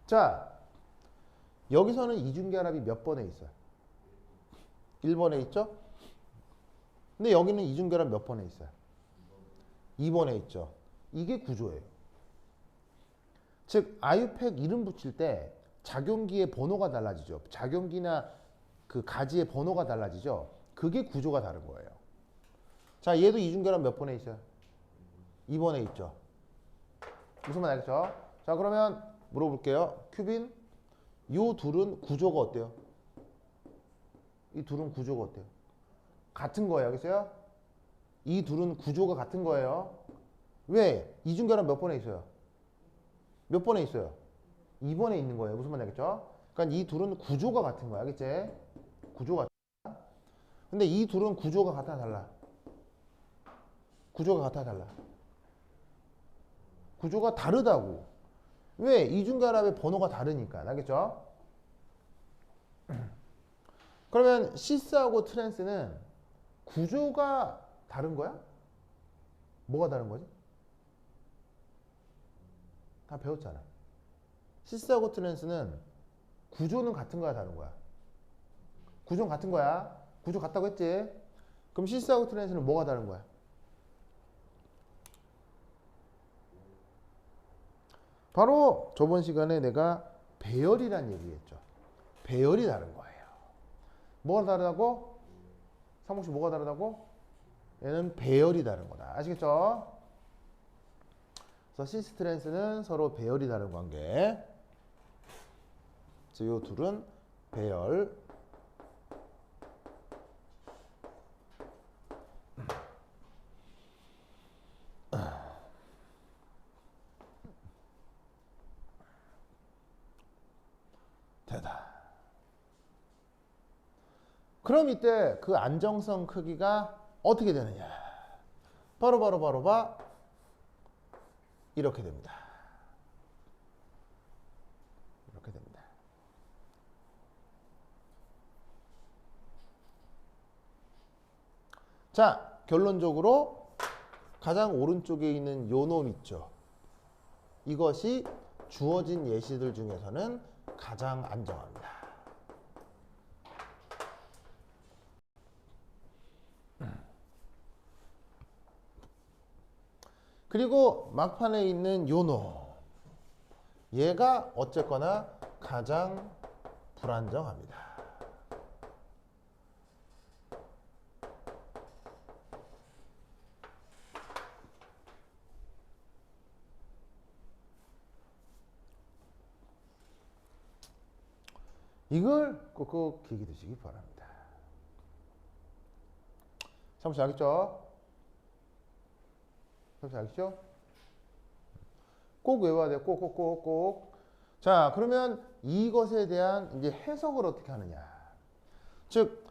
자, 여기서는 이중결합이 몇 번에 있어요? 1번에 있죠? 근데 여기는 이중결합 몇 번에 있어요? 2번에 있죠. 이게 구조예요. 즉 아유팩 이름 붙일 때 작용기의 번호가 달라지죠. 작용기나 그 가지의 번호가 달라지죠. 그게 구조가 다른 거예요. 자, 얘도 이중결합 몇 번에 있어요? 2번에 있죠. 무슨 말 알겠죠? 자, 그러면 물어볼게요. 큐빈, 요 둘은 구조가 어때요? 이 둘은 구조가 어때요? 같은 거예요. 알겠어요? 이 둘은 구조가 같은 거예요. 왜? 이중결합 몇 번에 있어요? 몇 번에 있어요? 2번에 있는 거예요. 무슨 말인지 알겠죠? 그러니까 이 둘은 구조가 같은 거야. 알겠지? 구조가 같아. 근데 이 둘은 구조가 같아 달라? 구조가 같아 달라? 구조가 다르다고. 왜? 이중결합의 번호가 다르니까. 알겠죠? 그러면 시스하고 트랜스는 구조가 다른 거야? 뭐가 다른 거지? 다 배웠잖아. 시스하고 트랜스는 구조는 같은 거야, 다른 거야? 구조는 같은 거야. 구조 같다고 했지? 그럼 시스하고 트랜스는 뭐가 다른 거야? 바로 저번 시간에 내가 배열이란 얘기했죠. 배열이 다른 거예요. 뭐가 다르다고? 상목씨 뭐가 다르다고? 얘는 배열이 다른 거다. 아시겠죠? 그래서 시스 트랜스는 서로 배열이 다른 관계. 이 둘은 배열. 되다. 그럼 이때 그 안정성 크기가 어떻게 되느냐? 바로 이렇게 됩니다. 이렇게 됩니다. 자, 결론적으로 가장 오른쪽에 있는 요 놈 있죠. 이것이 주어진 예시들 중에서는 가장 안정합니다. 그리고 막판에 있는 요 놈. 얘가 어쨌거나 가장 불안정합니다. 이걸 꼭 기억해 두시기 바랍니다. 잠시 알겠죠? 잠시 알겠죠? 꼭 외워야 돼요. 꼭. 자, 그러면 이것에 대한 이제 해석을 어떻게 하느냐. 즉,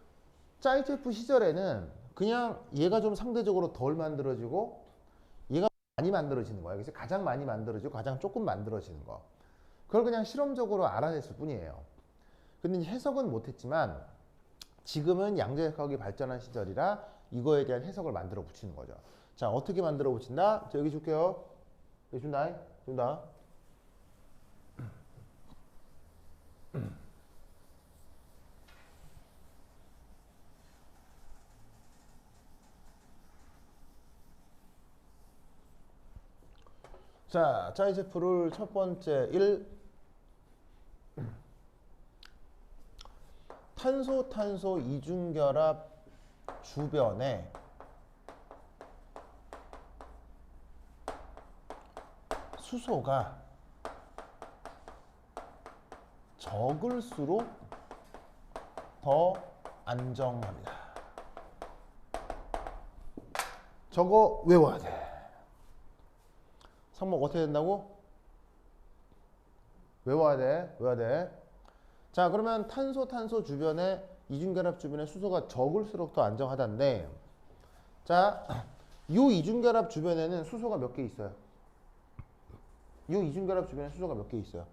짜이체프 시절에는 그냥 얘가 좀 상대적으로 덜 만들어지고 얘가 많이 만들어지는 거예요. 그래서 가장 많이 만들어지고 가장 조금 만들어지는 거. 그걸 그냥 실험적으로 알아냈을 뿐이에요. 근데 해석은 못했지만 지금은 양자역학이 발전한 시절이라 이거에 대한 해석을 만들어 붙이는 거죠. 자, 어떻게 만들어 붙인다? 자, 여기 줄게요. 여기 준다. 자, 짜이제프를 첫 번째 1. 탄소 이중결합 주변에 수소가 적을수록 더 안정합니다. 저거 외워야 돼. 상목 어떻게 된다고? 외워야 돼. 자, 그러면 탄소 주변에 이중결합 주변에 수소가 적을수록 더 안정하다인데, 자, 이 이중결합 주변에는 수소가 몇 개 있어요? 이 이중결합 주변에 수소가 몇 개 있어요?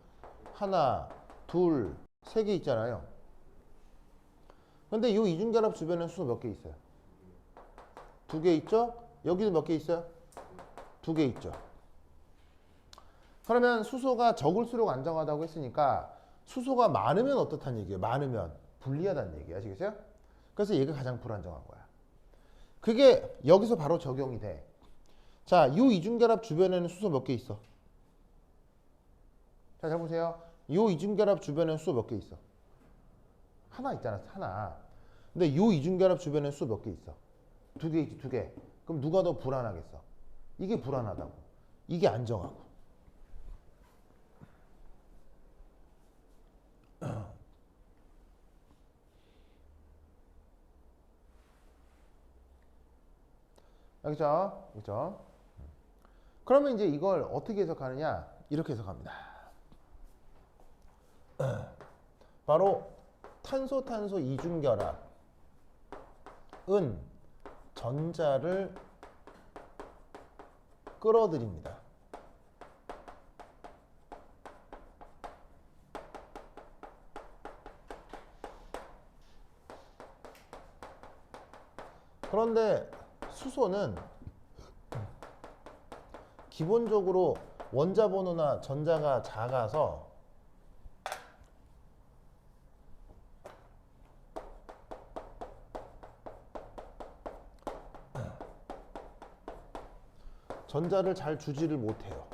하나, 둘, 세 개 있잖아요. 근데 이 이중결합 주변에 수소 몇 개 있어요? 2개 있죠? 여기도 몇 개 있어요? 2개 있죠. 그러면 수소가 적을수록 안정하다고 했으니까 수소가 많으면 어떻다는 얘기예요? 많으면 불리하다는 얘기예요. 아시겠어요? 그래서 얘가 가장 불안정한 거야. 그게 여기서 바로 적용이 돼. 자, 이 이중결합 주변에는 수소 몇 개 있어? 자, 잘 보세요. 이 이중결합 주변에는 수소 몇 개 있어? 하나 있잖아, 하나. 근데 이 이중결합 주변에는 수소 몇 개 있어? 2개 있지, 2개. 그럼 누가 더 불안하겠어? 이게 불안하다고. 이게 안정하고. 알겠죠? 그렇죠? 그러면 이제 이걸 어떻게 해석하느냐? 이렇게 해석합니다. 바로 탄소 이중결합은 전자를 끌어들입니다. 그런데 수소는 기본적으로 원자 번호나 전자가 작아서 전자를 잘 주지를 못해요.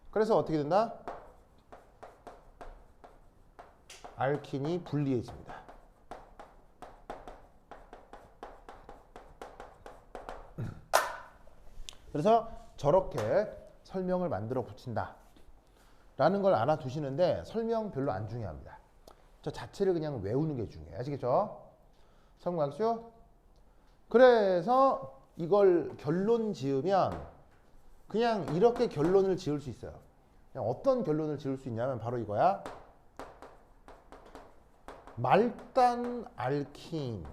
그래서 어떻게 된다? 알킨이 불리해집니다. 그래서 저렇게 설명을 만들어 붙인다 라는 걸 알아두시는데 설명 별로 안 중요합니다. 저 자체를 그냥 외우는 게 중요해요. 아시겠죠? 성공학수. 그래서 이걸 결론 지으면 그냥 이렇게 결론을 지을 수 있어요. 그냥 어떤 결론을 지을 수 있냐면 바로 이거야. 말단 알킨은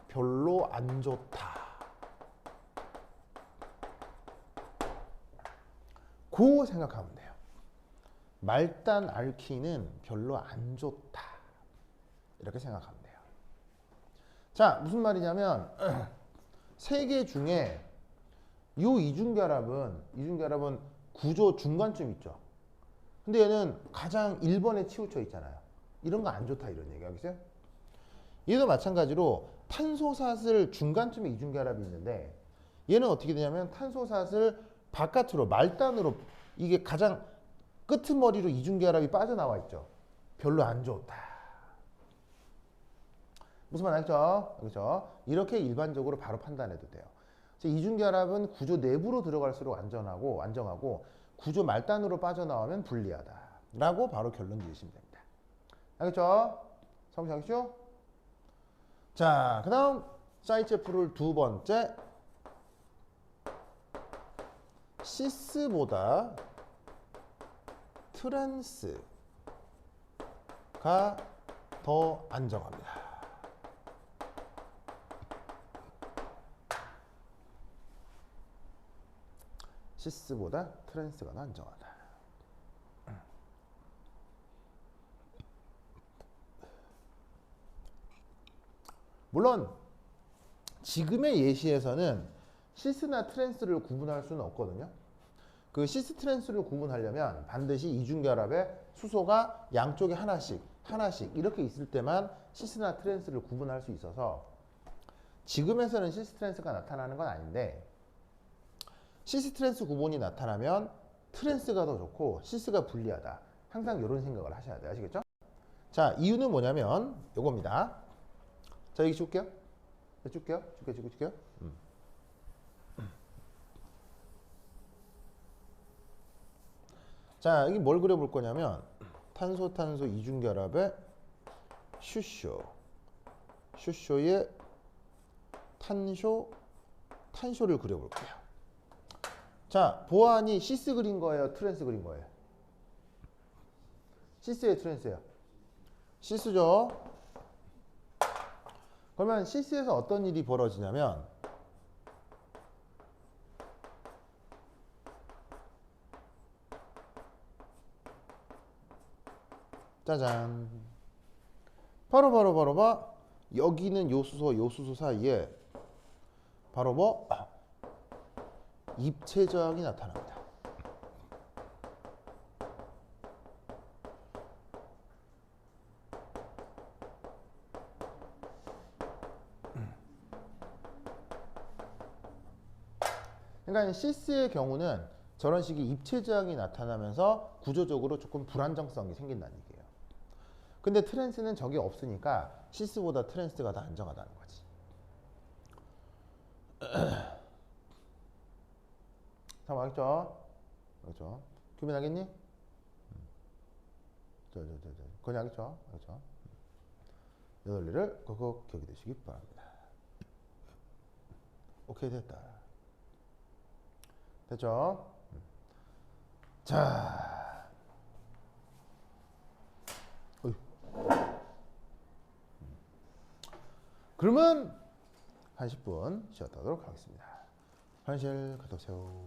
별로 안 좋다. 고 생각하면 돼요. 말단 알킨은 별로 안 좋다. 이렇게 생각하면 돼요. 자, 무슨 말이냐면 세 개 중에 이 이중결합은 구조 중간쯤 있죠. 근데 얘는 가장 1번에 치우쳐 있잖아요. 이런 거 안 좋다 이런 얘기 알겠어요? 얘도 마찬가지로 탄소사슬 중간쯤에 이중결합이 있는데 얘는 어떻게 되냐면 탄소사슬 바깥으로 말단으로 이게 가장 끄트머리로 이중결합이 빠져나와 있죠. 별로 안 좋다. 무슨 말 알죠? 그렇죠? 이렇게 일반적으로 바로 판단해도 돼요. 이중결합은 구조 내부로 들어갈수록 안정하고 구조 말단으로 빠져나오면 불리하다 라고 바로 결론 지으시면 됩니다. 알겠죠? 성공하시죠? 자, 그 다음 사이체프룰 두 번째, 시스보다 트랜스가 더 안정합니다. 시스보다 트랜스가 더 안정하다. 물론 지금의 예시에서는 시스나 트랜스를 구분할 수는 없거든요. 그 시스 트랜스를 구분하려면 반드시 이중결합에 수소가 양쪽에 하나씩 이렇게 있을 때만 시스나 트랜스를 구분할 수 있어서 지금에서는 시스 트랜스가 나타나는 건 아닌데 시스 트랜스 구분이 나타나면 트랜스가 더 좋고 시스가 불리하다. 항상 이런 생각을 하셔야 돼요. 아시겠죠? 자, 이유는 뭐냐면 요겁니다. 자, 여기 줄게요. 줄게요. 자, 여기 뭘 그려볼 거냐면 탄소 이중결합의 슈쇼의 탄쇼를 그려볼게요. 자, 보안이 시스 그린 거예요? 트랜스 그린 거예요? 시스예요? 트랜스예요? 시스죠. 그러면 시스에서 어떤 일이 벌어지냐면 짜잔. 바로 봐. 여기는 요 수소 사이에 바로 뭐 입체 저항이 나타납니다. 그러니까 시스의 경우는 저런 식의 입체 저항이 나타나면서 구조적으로 조금 불안정성이 생긴다는 얘기예요. 근데 트랜스는 저게 없으니까 시스보다 트랜스가 더 안정하다는 거지. 다 맞죠? 그렇죠? 규민하겠니? 그건 알겠죠? 그렇죠? 이 논리를 꼭 기억해 두시기 바랍니다. 오케이, 됐다. 됐죠? 자, 그러면 한 10분 쉬었다 하도록 하겠습니다. 화장실 갔다 오세요.